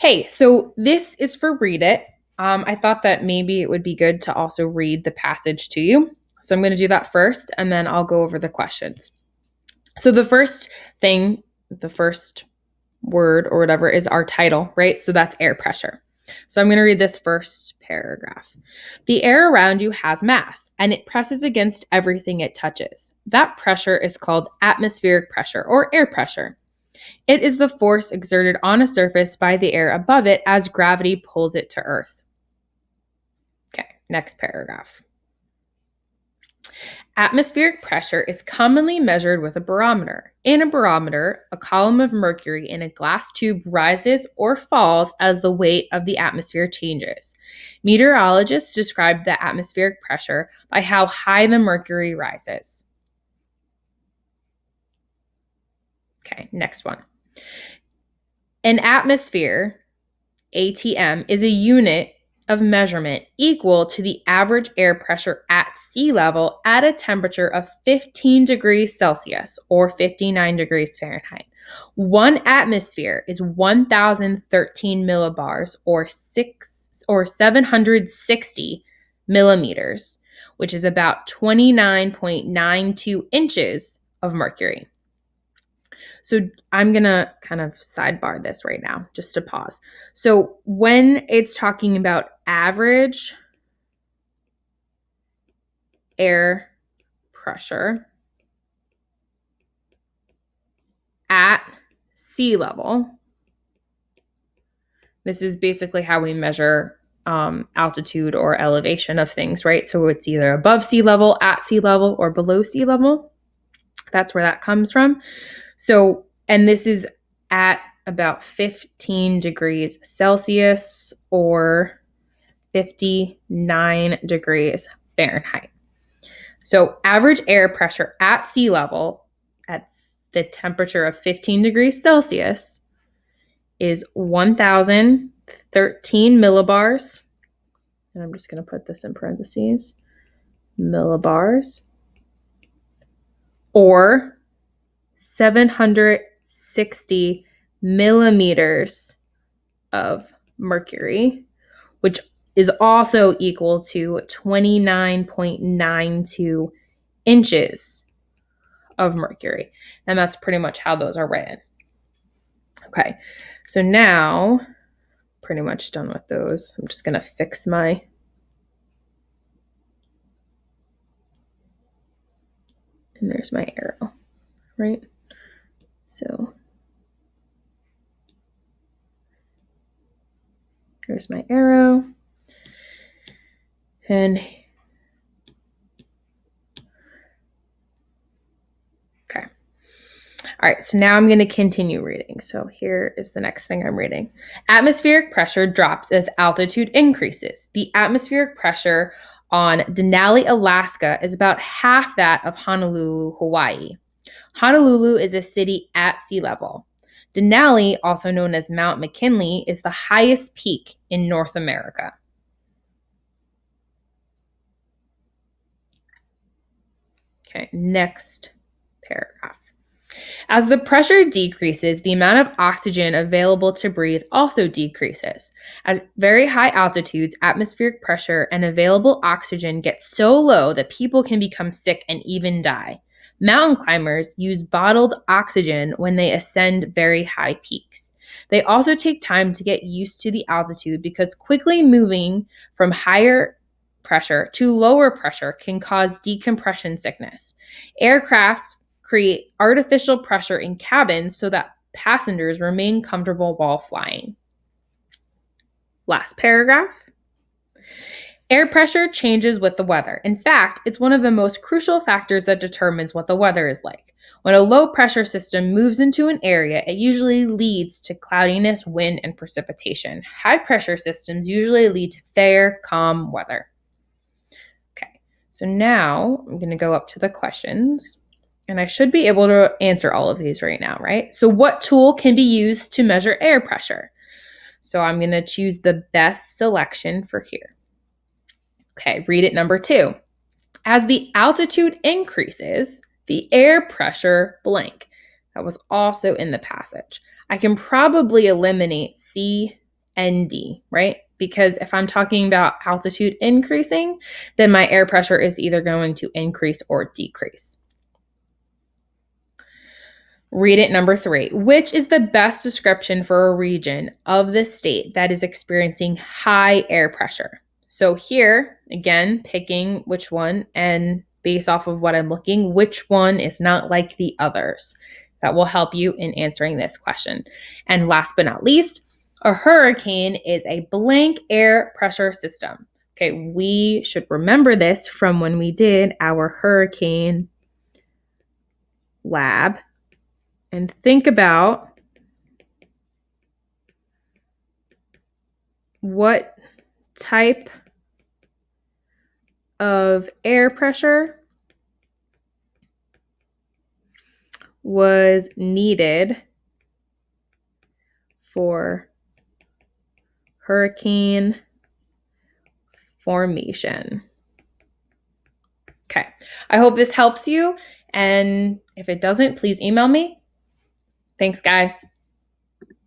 Hey, so this is for Read It. I thought that maybe it would be good to also read the passage to you. So I'm going to do that first, and then I'll go over the questions. So the first thing, the first word or whatever is our title, right? So that's air pressure. So I'm going to read this first paragraph. The air around you has mass, and it presses against everything it touches. That pressure is called atmospheric pressure or air pressure. It is the force exerted on a surface by the air above it as gravity pulls it to Earth. Okay, next paragraph. Atmospheric pressure is commonly measured with a barometer. In a barometer, a column of mercury in a glass tube rises or falls as the weight of the atmosphere changes. Meteorologists describe the atmospheric pressure by how high the mercury rises. Okay, next one. An atmosphere, ATM, is a unit of measurement equal to the average air pressure at sea level at a temperature of 15 degrees Celsius or 59 degrees Fahrenheit. One atmosphere is 1,013 millibars or 760 millimeters, which is about 29.92 inches of mercury. So I'm going to kind of sidebar this right now, just to pause. So when it's talking about average air pressure at sea level, this is basically how we measure altitude or elevation of things, right? So it's either above sea level, at sea level, or below sea level. That's where that comes from. So, and this is at about 15 degrees Celsius or 59 degrees Fahrenheit. So, average air pressure at sea level at the temperature of 15 degrees Celsius is 1,013 millibars. And I'm just going to put this in parentheses, millibars, or 760 millimeters of mercury, which is also equal to 29.92 inches of mercury. And that's pretty much how those are written. Okay, so now pretty much done with those. I'm just going to fix my and there's my arrow, right? So here's my arrow. And okay. All right, so now I'm going to continue reading. So here is the next thing I'm reading. Atmospheric pressure drops as altitude increases. The atmospheric pressure on Denali, Alaska is about half that of Honolulu, Hawaii. Honolulu is a city at sea level. Denali, also known as Mount McKinley, is the highest peak in North America. Okay, next paragraph. As the pressure decreases, the amount of oxygen available to breathe also decreases. At very high altitudes, atmospheric pressure and available oxygen get so low that people can become sick and even die. Mountain climbers use bottled oxygen when they ascend very high peaks. They also take time to get used to the altitude because quickly moving from higher pressure to lower pressure can cause decompression sickness. Aircraft create artificial pressure in cabins so that passengers remain comfortable while flying. Last paragraph. Air pressure changes with the weather. In fact, it's one of the most crucial factors that determines what the weather is like. When a low pressure system moves into an area, it usually leads to cloudiness, wind, and precipitation. High pressure systems usually lead to fair, calm weather. Okay, so now I'm going to go up to the questions. And I should be able to answer all of these right now, right? So what tool can be used to measure air pressure? So I'm going to choose the best selection for here. Okay, read it number 2. As the altitude increases, the air pressure blank. That was also in the passage. I can probably eliminate C ND, right? Because if I'm talking about altitude increasing, then my air pressure is either going to increase or decrease. Read it number 3. Which is the best description for a region of the state that is experiencing high air pressure? So here, again, picking which one, and based off of what I'm looking, which one is not like the others. That will help you in answering this question. And last but not least, a hurricane is a blank air pressure system. Okay, we should remember this from when we did our hurricane lab. And think about what type of air pressure was needed for hurricane formation. Okay, I hope this helps you. And if it doesn't, please email me. Thanks, guys.